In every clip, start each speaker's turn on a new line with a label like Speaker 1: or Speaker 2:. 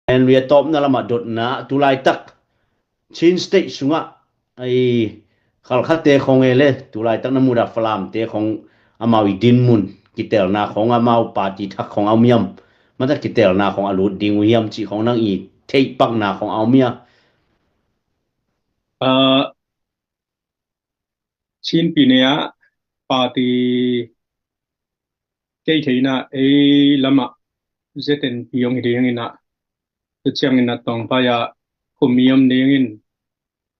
Speaker 1: Henry top na lama dot na tulai tak chin state sunga ai khal khate khong ele tulai tak na muda flam te khong amawi din mun kitel na khong amau party thak khong aumiam mata kitel na khong alu ding wiam chi khong nang i thei pak na khong aumia
Speaker 2: chin pinea party cái thế na ấy lama zeten piong riêng ina tu chiang ina tong pa ya kumiam riêng in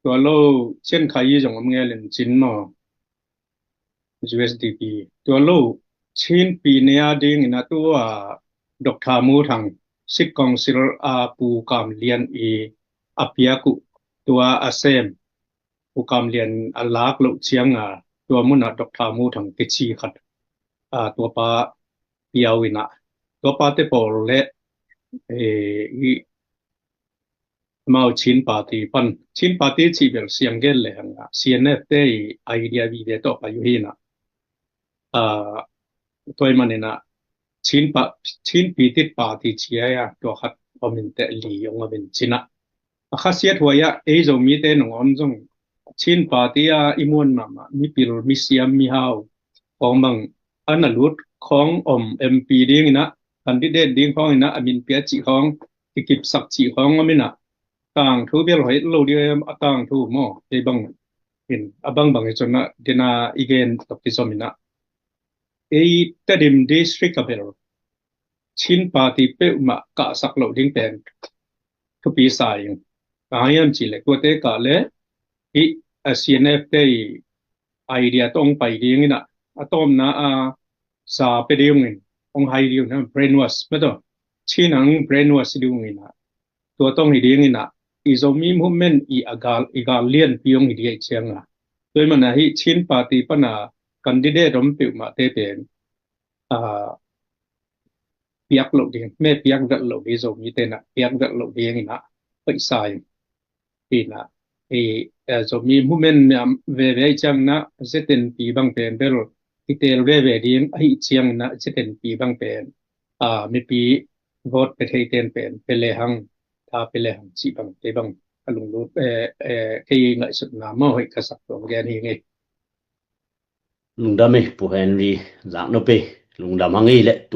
Speaker 2: tua lo chen khai jong am nghe lên chin mo USDP tua lo chin pinea ding ina tua dok tha mu thang sik kong sil a pu kam lian e apia ku tua asem pu kam lian alak lo chiang a tua mun a dok tha mu thang ke chi khat a tua pa piawina tua pa te por le i mau chin party pan chin party chi bel siang gel le hanga CNF te idea vi de to pa yu hina a toy manena chin pa chin pitit party chia ya to khat omin te li yong ben china a khasiat huaya e zo mi te nong on jong chin party a imun mama mi pil mi siam mi hau ong bang analut khong MP ding ina candidate ding khong ina amin pia chi khong kip sak chi khong amina tang thu bel hoi lo dia atang thu mo e bang in abang bang chona dina igen topi somina e tadim district abel chin party pe ma ka sak lo ding pen thu pi sai ayam chi le ko te ka le i CNF te idea tong pai ding ina atom na a sa pe ding in ong hai ding na brainwash ma to chinang brainwash ding ina to tong hi ding ina izomi movement i agal lian piong hi dia chianga toy mana hi chin party pana candidate rom pi ma te pen a piak lo ding me piak gat lo di zomi te na piak gat lo ding ina pai sai pi na e zomi movement ve ve chang na zeten pi bang pen bel itel ve ve ding ai chiang na zeten pi bang pen mi pi vote pe thei ten pen pele hang tha pele hang chi bang te bang alung lu cái ngại sự là mơ hội cả sập của gen hi nghe
Speaker 1: lungdam e pu Henry dạng no pe lungdam hangi le tu